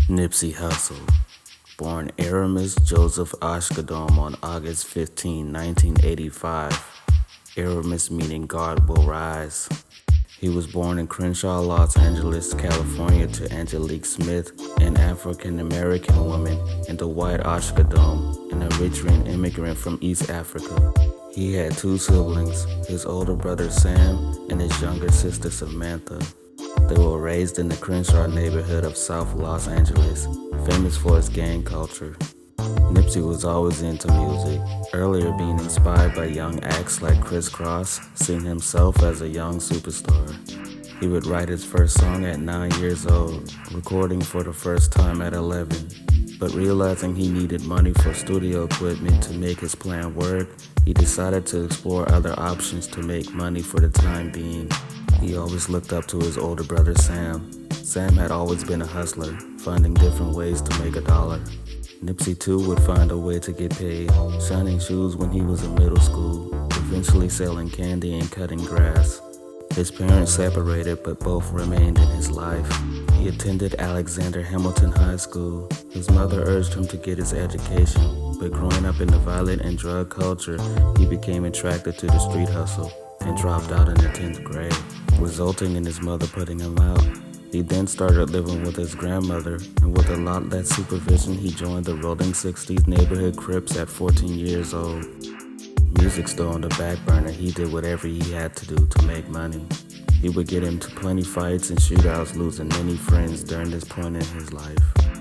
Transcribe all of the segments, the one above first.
Nipsey Hussel, born Aramis Joseph Ashkadom on August 15, 1985. Aramis meaning God will rise. He was born in Crenshaw, Los Angeles, California to Angelique Smith, an African-American woman, and the white Ashkadom, an Eritrean immigrant from East Africa. He had two siblings, his older brother Sam and his younger sister Samantha. They were raised in the Crenshaw neighborhood of South Los Angeles, famous for its gang culture. Nipsey was always into music, earlier being inspired by young acts like Crisscross, seeing himself as a young superstar. He would write his first song at 9 years old, recording for the first time at 11. But realizing he needed money for studio equipment to make his plan work, he decided to explore other options to make money for the time being. He always looked up to his older brother Sam. Sam had always been a hustler, finding different ways to make a dollar. Nipsey too would find a way to get paid, shining shoes when he was in middle school, eventually selling candy and cutting grass. His parents separated, but both remained in his life. He attended Alexander Hamilton High School. His mother urged him to get his education, but growing up in the violent and drug culture, he became attracted to the street hustle and dropped out in the 10th grade, resulting in his mother putting him out. He then started living with his grandmother, and with a lot less supervision, he joined the Rolling 60s neighborhood Crips at 14 years old. Music still on the back burner, he did whatever he had to do to make money. He would get into plenty fights and shootouts, losing many friends during this point in his life.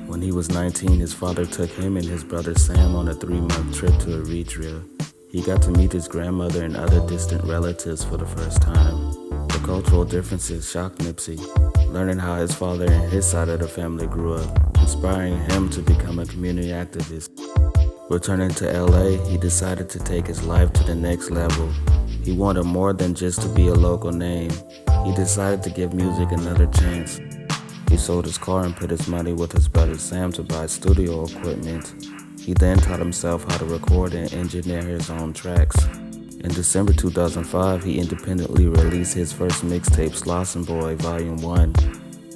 When he was 19, his father took him and his brother Sam on a 3-month trip to Eritrea. He got to meet his grandmother and other distant relatives for the first time. The cultural differences shocked Nipsey, learning how his father and his side of the family grew up, inspiring him to become a community activist. Returning to LA, he decided to take his life to the next level. He wanted more than just to be a local name. He decided to give music another chance. He sold his car and put his money with his brother Sam to buy studio equipment. He then taught himself how to record and engineer his own tracks. In December 2005, he independently released his first mixtape, Slossin' Boy Volume 1.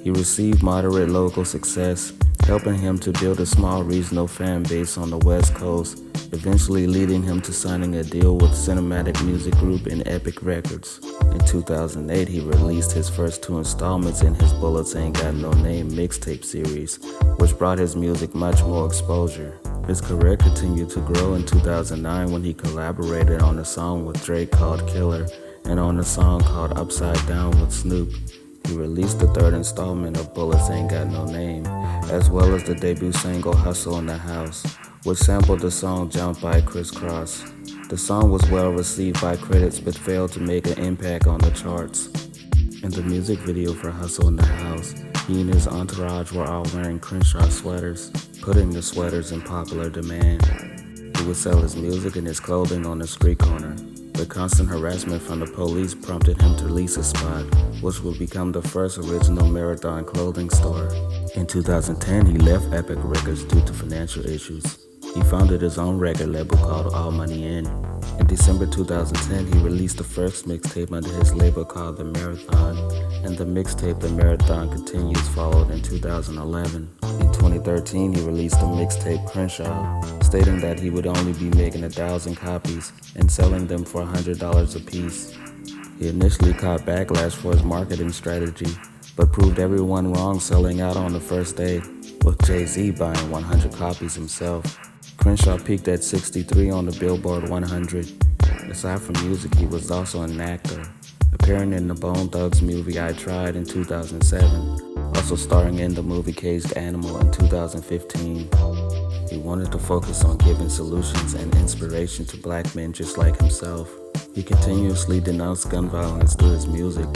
He received moderate local success, helping him to build a small regional fan base on the West Coast, eventually leading him to signing a deal with Cinematic Music Group and Epic Records. In 2008, he released his first 2 installments in his Bullets Ain't Got No Name mixtape series, which brought his music much more exposure. His career continued to grow in 2009 when he collaborated on a song with Drake called Killer and on a song called Upside Down with Snoop. He released the 3rd installment of Bullets Ain't Got No Name, as well as the debut single Hustle in the House, which sampled the song Jump by Crisscross. The song was well received by critics but failed to make an impact on the charts. In the music video for Hustle in the House, he and his entourage were all wearing Crenshaw sweaters, putting the sweaters in popular demand. He would sell his music and his clothing on the street corner. The constant harassment from the police prompted him to lease a spot, which would become the first original Marathon clothing store. In 2010, he left Epic Records due to financial issues. He founded his own record label called All Money In. In December 2010, he released the first mixtape under his label called The Marathon, and the mixtape The Marathon Continues followed in 2011. In 2013, he released the mixtape Crenshaw, stating that he would only be making 1,000 copies and selling them for $100 a piece. He initially caught backlash for his marketing strategy, but proved everyone wrong, selling out on the first day, with Jay-Z buying 100 copies himself. Crenshaw peaked at 63 on the Billboard 100. Aside from music, he was also an actor, appearing in the Bone Thugs movie I Tried in 2007, also starring in the movie Caged Animal in 2015. He wanted to focus on giving solutions and inspiration to black men just like himself. He continuously denounced gun violence through his music.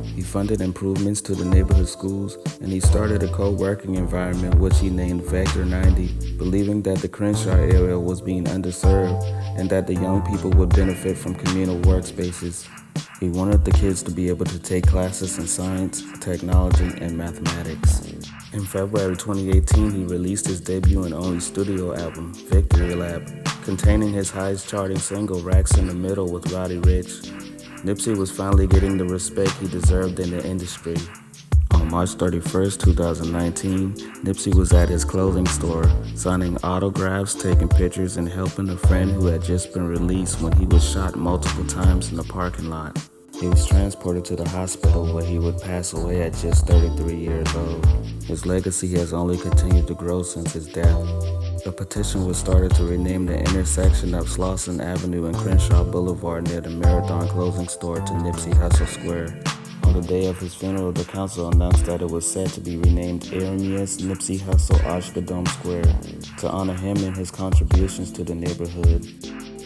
He funded improvements to the neighborhood schools, and he started a co-working environment which he named Vector 90, believing that the Crenshaw area was being underserved and that the young people would benefit from communal workspaces. He wanted the kids to be able to take classes in science, technology, and mathematics. In February 2018, he released his debut and only studio album, Victory Lap, containing his highest charting single, Racks in the Middle with Roddy Ricch. Nipsey was finally getting the respect he deserved in the industry. On March 31st, 2019, Nipsey was at his clothing store, signing autographs, taking pictures, and helping a friend who had just been released when he was shot multiple times in the parking lot. He was transported to the hospital where he would pass away at just 33 years old. His legacy has only continued to grow since his death. A petition was started to rename the intersection of Slauson Avenue and Crenshaw Boulevard near the Marathon clothing store to Nipsey Hussel Square. On the day of his funeral, the council announced that it was set to be renamed Eremias Nipsey Hussel Ashgadom Square to honor him and his contributions to the neighborhood.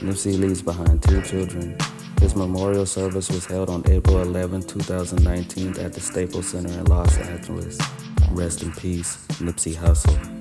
Nipsey leaves behind 2 children. His memorial service was held on April 11, 2019 at the Staples Center in Los Angeles. Rest in peace, Nipsey Hussel.